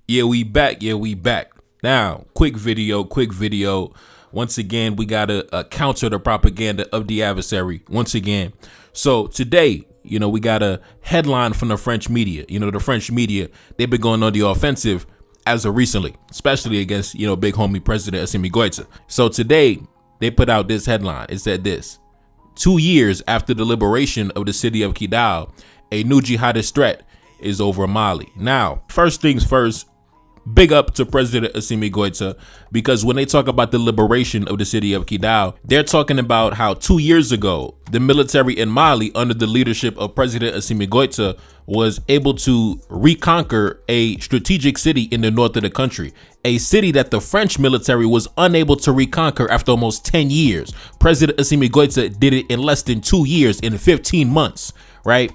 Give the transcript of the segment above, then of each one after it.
Yeah, we back. Yeah, we back. Now, quick video. Once again, we got to counter the propaganda of the adversary once again. So today, we got a headline from the French media. The French media, they've been going on the offensive as of recently, especially against, big homie President Assimi Goïta. So today, they put out this headline. It said this: 2 years after the liberation of the city of Kidal, a new jihadist threat is over Mali. Now, first things first, big up to President Assimi Goïta, because when they talk about the liberation of the city of Kidal, they're talking about how 2 years ago, the military in Mali, under the leadership of President Assimi Goïta, was able to reconquer a strategic city in the north of the country, a city that the French military was unable to reconquer after almost 10 years. President Assimi Goïta did it in less than 2 years, in 15 months, right?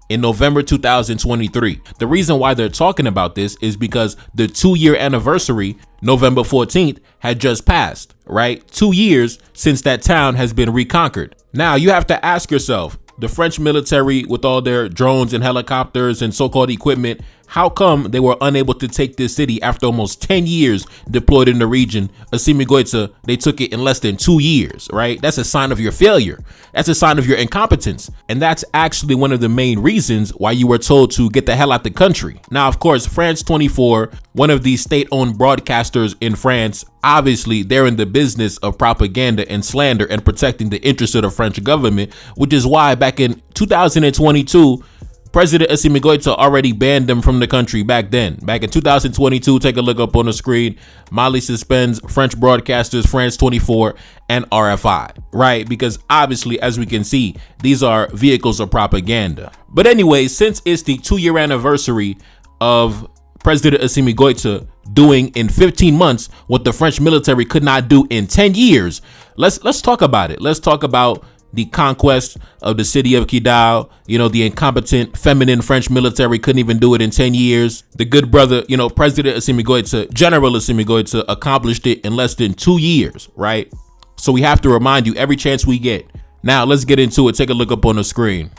In November 2023. The reason why they're talking about this is because the 2-year anniversary, November 14th, had just passed, right? 2 years since that town has been reconquered. Now you have to ask yourself, the French military with all their drones and helicopters and so-called equipment, how come they were unable to take this city after almost 10 years deployed in the region? Assimi Goïta, they took it in less than 2 years, right? That's a sign of your failure. That's a sign of your incompetence. And that's actually one of the main reasons why you were told to get the hell out the country. Now, of course, France 24, one of these state-owned broadcasters in France, obviously they're in the business of propaganda and slander and protecting the interests of the French government, which is why back in 2022, President Assimi Goïta already banned them from the country back then. Back in 2022, take a look up on the screen. Mali suspends French broadcasters France 24 and RFI, right? Because obviously, as we can see, these are vehicles of propaganda. But anyway, since it's the 2-year anniversary of President Assimi Goïta doing in 15 months what the French military could not do in 10 years, let's talk about it. Let's talk about the conquest of the city of Kidal. The incompetent, feminine French military couldn't even do it in 10 years. The good brother, President Assimi Goïta, General Assimi Goïta, accomplished it in less than 2 years, right? So we have to remind you every chance we get. Now, let's get into it. Take a look up on the screen.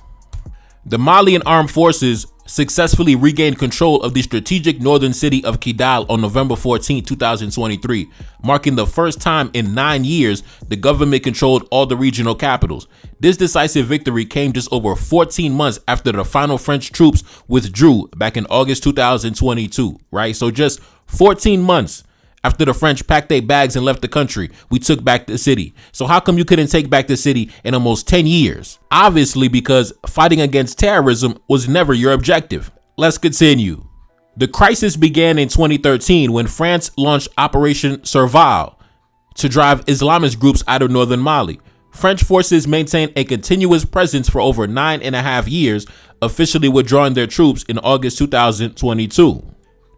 The Malian armed forces successfully regained control of the strategic northern city of Kidal on November 14, 2023, marking the first time in 9 years the government controlled all the regional capitals. This decisive victory came just over 14 months after the final French troops withdrew back in August 2022, right? So just 14 months after the French packed their bags and left the country, we took back the city. So how come you couldn't take back the city in almost 10 years? Obviously, because fighting against terrorism was never your objective. Let's continue. The crisis began in 2013 when France launched Operation Serval to drive Islamist groups out of northern Mali. French forces maintained a continuous presence for over 9.5 years, officially withdrawing their troops in August 2022.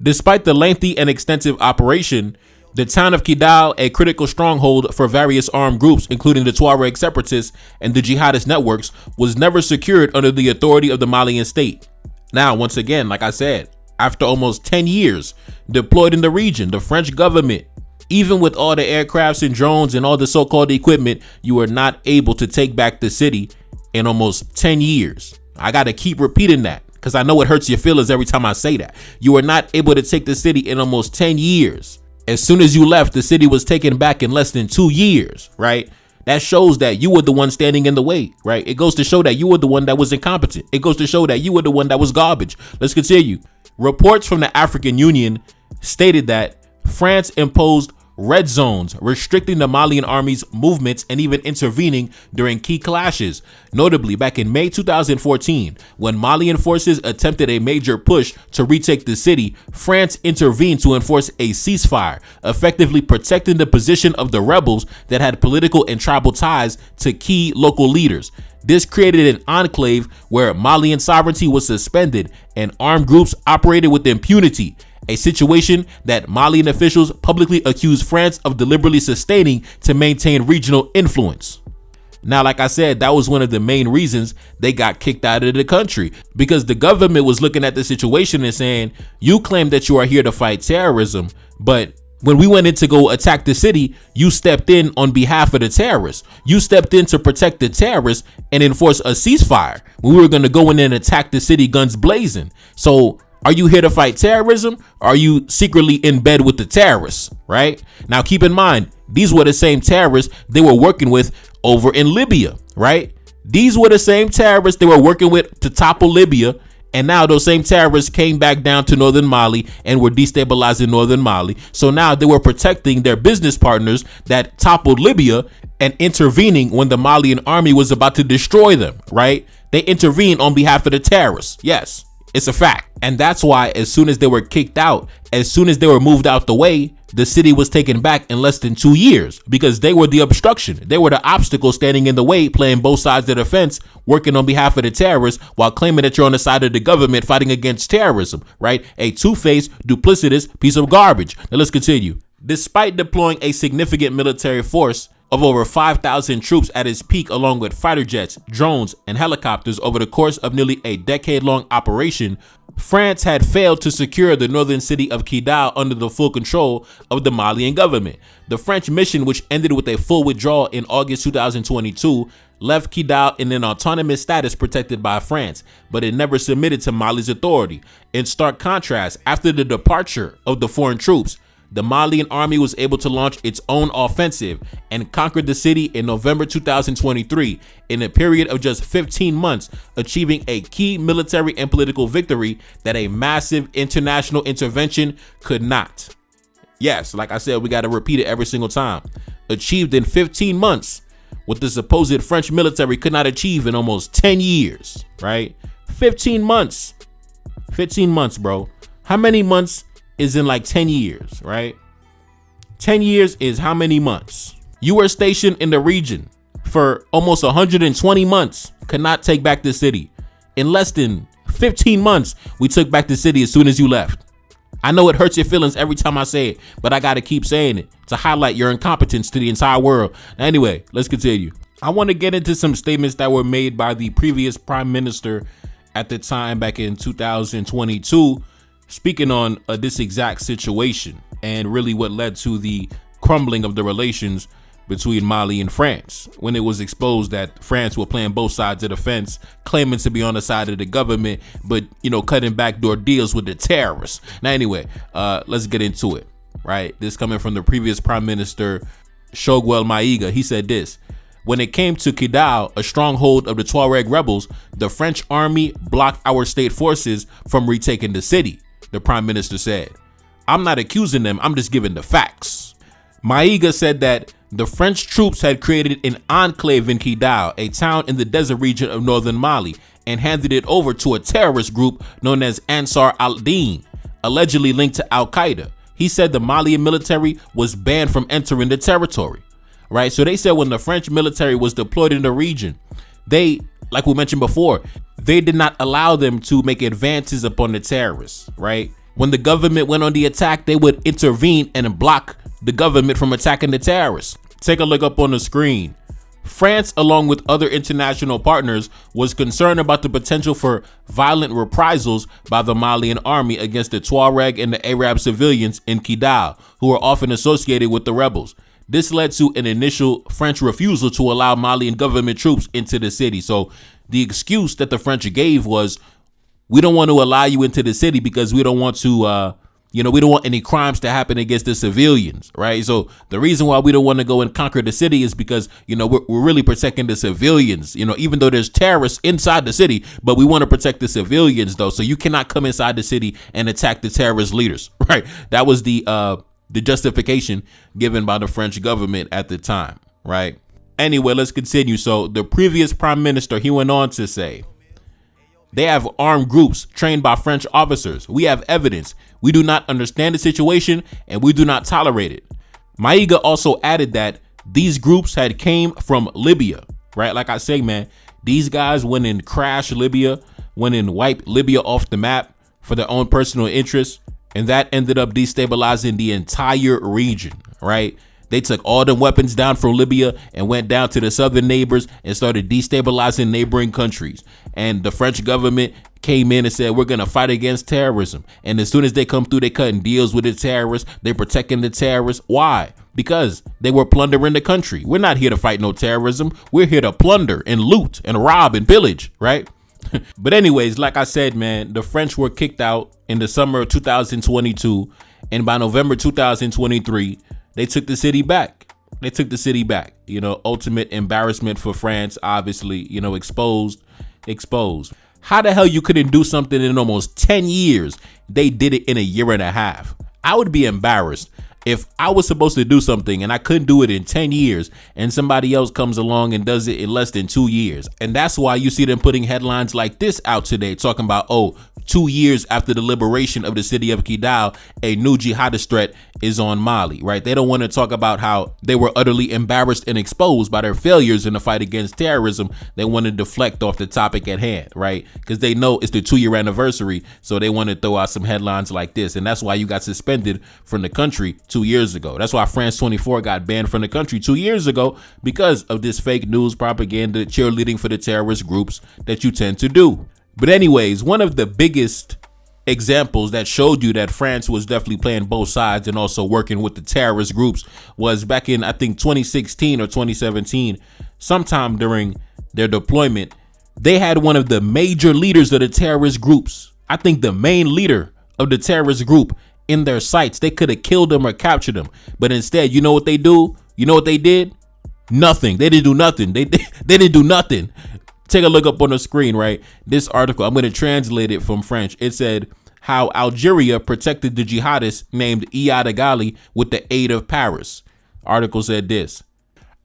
Despite the lengthy and extensive operation, the town of Kidal, a critical stronghold for various armed groups, including the Tuareg separatists and the jihadist networks, was never secured under the authority of the Malian state. Now, once again, like I said, after almost 10 years deployed in the region, the French government, even with all the aircrafts and drones and all the so-called equipment, you were not able to take back the city in almost 10 years. I got to keep repeating that, because I know it hurts your feelings every time I say that. You were not able to take the city in almost 10 years. As soon as you left, the city was taken back in less than 2 years, right? That shows that you were the one standing in the way, right? It goes to show that you were the one that was incompetent. It goes to show that you were the one that was garbage. Let's continue. Reports from the African Union stated that France imposed red zones, restricting the Malian army's movements and even intervening during key clashes. Notably, back in May 2014, when Malian forces attempted a major push to retake the city, France intervened to enforce a ceasefire, effectively protecting the position of the rebels that had political and tribal ties to key local leaders. This created an enclave where Malian sovereignty was suspended and armed groups operated with impunity, a situation that Malian officials publicly accused France of deliberately sustaining to maintain regional influence. Now, like I said, that was one of the main reasons they got kicked out of the country, because the government was looking at the situation and saying, you claim that you are here to fight terrorism, but when we went in to go attack the city, you stepped in on behalf of the terrorists. You stepped in to protect the terrorists and enforce a ceasefire when we were going to go in and attack the city guns blazing. So Are you here to fight terrorism? Or are you secretly in bed with the terrorists, right? Now, keep in mind, these were the same terrorists they were working with over in Libya, right? These were the same terrorists they were working with to topple Libya. And now those same terrorists came back down to northern Mali and were destabilizing northern Mali. So now they were protecting their business partners that toppled Libya and intervening when the Malian army was about to destroy them, right? They intervened on behalf of the terrorists. Yes, it's a fact. And that's why as soon as they were kicked out, as soon as they were moved out the way, the city was taken back in less than 2 years because they were the obstruction. They were the obstacle standing in the way, playing both sides of the fence, working on behalf of the terrorists while claiming that you're on the side of the government fighting against terrorism, right? A two-faced, duplicitous piece of garbage. Now let's continue. Despite deploying a significant military force of over 5,000 troops at its peak, along with fighter jets, drones, and helicopters over the course of nearly a decade-long operation, France had failed to secure the northern city of Kidal under the full control of the Malian government. The French mission, which ended with a full withdrawal in August 2022, left Kidal in an autonomous status protected by France, but it never submitted to Mali's authority. In stark contrast, after the departure of the foreign troops, the Malian army was able to launch its own offensive and conquered the city in November 2023 in a period of just 15 months, achieving a key military and political victory that a massive international intervention could not. Yes, like I said, we got to repeat it every single time. Achieved in 15 months, what the supposed French military could not achieve in almost 10 years, right? 15 months. 15 months, bro. How many months is in like 10 years, right? 10 years is how many months? You were stationed in the region for almost 120 months, could not take back the city. In less than 15 months, we took back the city as soon as you left. I know it hurts your feelings every time I say it, but I got to keep saying it to highlight your incompetence to the entire world. Anyway, let's continue. I want to get into some statements that were made by the previous prime minister at the time back in 2022, speaking on this exact situation and really what led to the crumbling of the relations between Mali and France, when it was exposed that France were playing both sides of the fence, claiming to be on the side of the government, but, you know, cutting backdoor deals with the terrorists. Now, anyway, let's get into it, right? This coming from the previous prime minister, Choguel Maïga. He said this: when it came to Kidal, a stronghold of the Tuareg rebels, the French army blocked our state forces from retaking the city. The prime minister said, "I'm not accusing them, I'm just giving the facts." Maïga said that the French troops had created an enclave in Kidal, a town in the desert region of northern Mali, and handed it over to a terrorist group known as Ansar al-Din, allegedly linked to Al-Qaeda. He said the Malian military was banned from entering the territory, right? So they said when the French military was deployed in the region, they, like we mentioned before, they did not allow them to make advances upon the terrorists, right? When the government went on the attack, they would intervene and block the government from attacking the terrorists. Take a look up on the screen. France, along with other international partners, was concerned about the potential for violent reprisals by the Malian army against the Tuareg and the Arab civilians in Kidal, who are often associated with the rebels. This led to an initial French refusal to allow Malian government troops into the city. So the excuse that the French gave was, we don't want to allow you into the city because we don't want to, we don't want any crimes to happen against the civilians, right? So the reason why we don't want to go and conquer the city is because, we're really protecting the civilians, even though there's terrorists inside the city, but we want to protect the civilians though. So you cannot come inside the city and attack the terrorist leaders, right? That was the justification given by the French government at the time, right? Anyway, let's continue. So the previous prime minister, he went on to say, they have armed groups trained by French officers. We have evidence. We do not understand the situation and we do not tolerate it. Maïga also added that these groups had came from Libya, right? Like I say, man, these guys went and crashed Libya, went and wiped Libya off the map for their own personal interests. And that ended up destabilizing the entire region, right? They took all the weapons down from Libya and went down to the southern neighbors and started destabilizing neighboring countries. And the French government came in and said, we're going to fight against terrorism. And as soon as they come through, they cutting deals with the terrorists. They're protecting the terrorists. Why? Because they were plundering the country. We're not here to fight no terrorism. We're here to plunder and loot and rob and pillage, right? But anyways, like I said, man, the French were kicked out in the summer of 2022. And by November 2023, they took the city back. They took the city back. You know, ultimate embarrassment for France, obviously, you know, exposed. How the hell you couldn't do something in almost 10 years? They did it in a year and a half. I would be embarrassed if I was supposed to do something and I couldn't do it in 10 years and somebody else comes along and does it in less than 2 years. And that's why you see them putting headlines like this out today talking about, oh, 2 years after the liberation of the city of Kidal, a new jihadist threat is on Mali, right? They don't want to talk about how they were utterly embarrassed and exposed by their failures in the fight against terrorism. They want to deflect off the topic at hand, right? Because they know it's the 2-year anniversary. So they want to throw out some headlines like this. And that's why you got suspended from the country 2 years ago. That's why France 24 got banned from the country 2 years ago, because of this fake news propaganda cheerleading for the terrorist groups that you tend to do. But anyways, one of the biggest examples that showed you that France was definitely playing both sides and also working with the terrorist groups was back in, I think, 2016 or 2017, sometime during their deployment. They had one of the major leaders of the terrorist groups, I think the main leader of the terrorist group, in their sights. They could have killed him or captured him. But instead, you know what they do? You know what they did? Nothing. They didn't do nothing. They didn't do nothing. Take a look up on the screen, right? This article, I'm going to translate it from French. It said how Algeria protected the jihadists named Iyad with the aid of Paris. Article said this: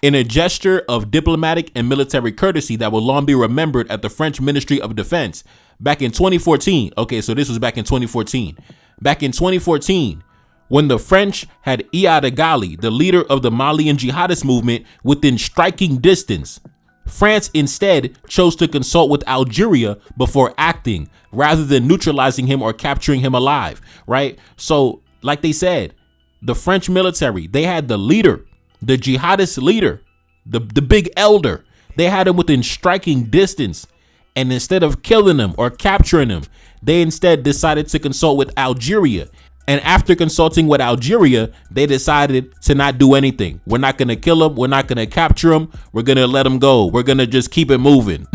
in a gesture of diplomatic and military courtesy that will long be remembered at the French Ministry of Defense, back in 2014. Okay, so this was back in 2014. Back in 2014, when the French had Iyad, the leader of the Malian jihadist movement, within striking distance, France instead chose to consult with Algeria before acting, rather than neutralizing him or capturing him alive, right? So, like they said, the French military, they had the leader, the jihadist leader, the big elder. They had him within striking distance. And instead of killing him or capturing him, they instead decided to consult with Algeria. And after consulting with Algeria, they decided to not do anything. We're not going to kill him. We're not going to capture him. We're going to let him go. We're going to just keep it moving.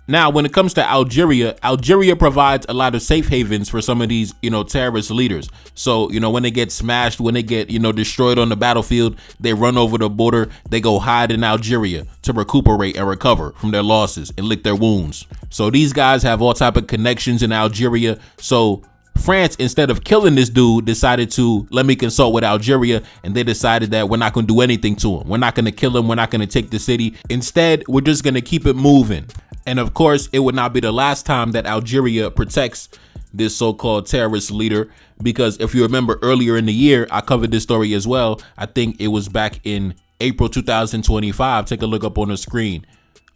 Now, when it comes to Algeria, Algeria provides a lot of safe havens for some of these, terrorist leaders. So, when they get smashed, when they get, destroyed on the battlefield, they run over the border. They go hide in Algeria to recuperate and recover from their losses and lick their wounds. So these guys have all type of connections in Algeria. So France, instead of killing this dude, decided to let me consult with Algeria, and they decided that we're not going to do anything to him. We're not going to kill him. We're not going to take the city. Instead, we're just going to keep it moving. And of course, it would not be the last time that Algeria protects this so-called terrorist leader, because if you remember earlier in the year, I covered this story as well. I think it was back in April 2025. Take a look up on the screen.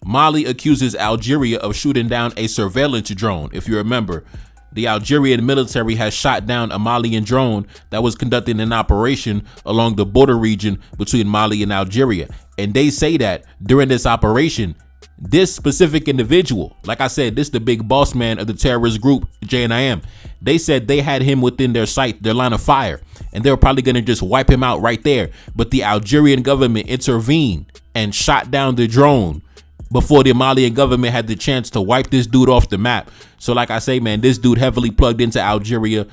Mali accuses Algeria of shooting down a surveillance drone. If you remember, the Algerian military has shot down a Malian drone that was conducting an operation along the border region between Mali and Algeria. And they say that during this operation, this specific individual, like I said, this the big boss man of the terrorist group, JNIM, they said they had him within their sight, their line of fire, and they were probably going to just wipe him out right there. But the Algerian government intervened and shot down the drone before the Malian government had the chance to wipe this dude off the map. So like I say, man, this dude heavily plugged into Algeria,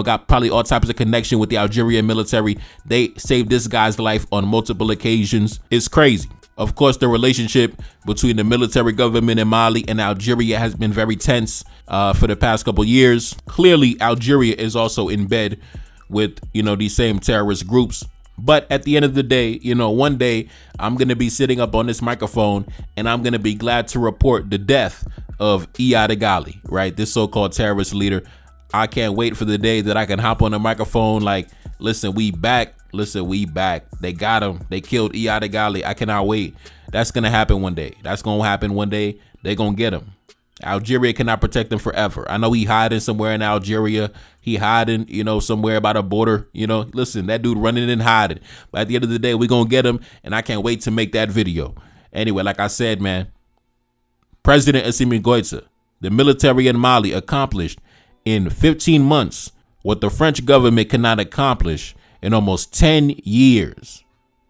got probably all types of connection with the Algerian military. They saved this guy's life on multiple occasions. It's crazy. Of course, the relationship between the military government in Mali and Algeria has been very tense for the past couple years. Clearly, Algeria is also in bed with, these same terrorist groups. But at the end of the day, one day I'm going to be sitting up on this microphone and I'm going to be glad to report the death of Iyad, right? This so-called terrorist leader. I can't wait for the day that I can hop on the microphone like, listen, we back. Listen, we back. They got him. They killed Iyad. I cannot wait. That's going to happen one day. That's going to happen one day. They're going to get him. Algeria cannot protect him forever. I know he hiding somewhere in Algeria. He hiding, somewhere by the border. Listen, that dude running and hiding. But at the end of the day, we're going to get him. And I can't wait to make that video. Anyway, like I said, man, President Assimi Goïta, the military in Mali accomplished in 15 months what the French government cannot accomplish in almost 10 years.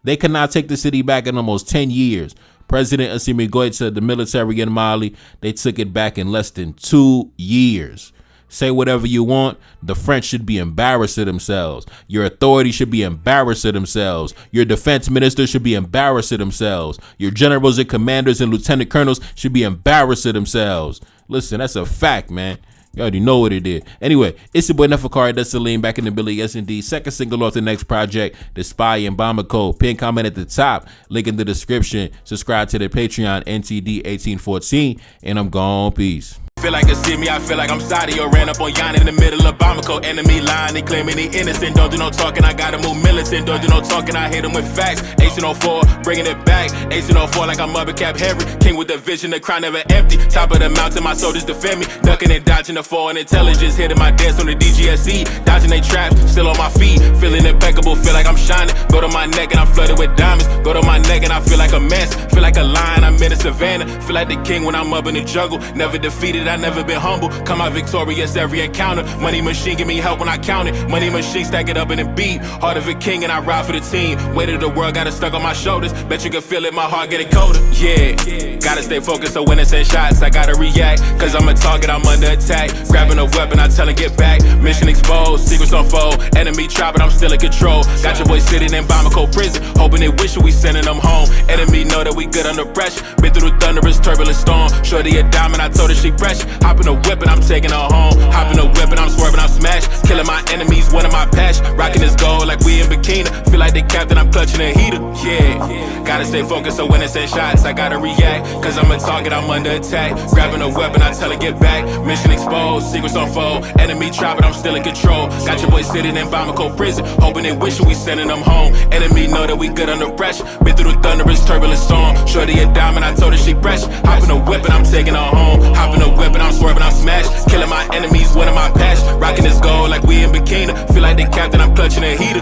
They cannot take the city back in almost 10 years. President Assimi Goïta, the military in Mali, they took it back in less than 2 years. Say whatever you want. The French should be embarrassed of themselves. Your authority should be embarrassed of themselves. Your defense minister should be embarrassed of themselves. Your generals and commanders and lieutenant colonels should be embarrassed of themselves. Listen, that's a fact, man. You already know what it is. Anyway, it's your boy Nefakari Desaline back in the Billy S&D. Second single off the next project, The Spy in Bamako. Pin comment at the top. Link in the description. Subscribe to the Patreon, NTD1814. And I'm gone. Peace. Feel like a see me, I feel like I'm Saudi or ran up on Yan in the middle of Bamako. Enemy line, they claiming he innocent. Don't do no talking, I gotta move militant. Don't do no talking, I hit him with facts. 1804, bringing it back. 1804 like I'm Mother Cap Henry. King with the vision, the crown never empty. Top of the mountain, my soldiers defend me. Ducking and dodging the foreign intelligence. Hitting my dance on the DGSE. Dodging they traps, still on my feet. Feeling impeccable, feel like I'm shining. Go to my neck and I'm flooded with diamonds. Go to my neck and I feel like a mess. Feel like a lion, I'm in the savannah. Feel like the king when I'm up in the jungle. Never defeated, I never been humble. Come out victorious every encounter. Money machine give me help when I count it. Money machine stack it up in a beat. Heart of a king and I ride for the team. Weight of the world got it stuck on my shoulders. Bet you can feel it, my heart getting colder. Yeah, gotta stay focused so when it sends shots I gotta react. Cause I'm a target, I'm under attack. Grabbing a weapon, I tell him get back. Mission exposed, secrets unfold. Enemy try but I'm still in control. Got your boy sitting in Bamako prison. Hoping they wish we sending them home. Enemy know that we good under pressure. Been through the thunderous turbulent storm. Shorty a diamond, I told her she pressure. Hop in the whip and I'm taking her home. Hop in the whip and I'm swerving, I'm smashed. Killing my enemies, one of my passion. Rocking this gold like we in bikini. Feel like the captain, I'm clutching a heater. Yeah, gotta stay focused so when it sends shots I gotta react. Cause I'm a target, I'm under attack. Grabbing a weapon, I tell her get back. Mission exposed, secrets unfold. Enemy try but I'm still in control. Got your boy sitting in Bamako prison. Hoping they wish we sending them home. Enemy know that we good under pressure. Been through the thunderous turbulent storm. Shorty a diamond, I told her she pressure. Hop in the whip and I'm taking her home. Hop in the whip and I'm swerving, I'm smashed. Killing my enemies, one of my passion. Rocking this gold like we in bikini. Feel like the captain, I'm clutching a heater.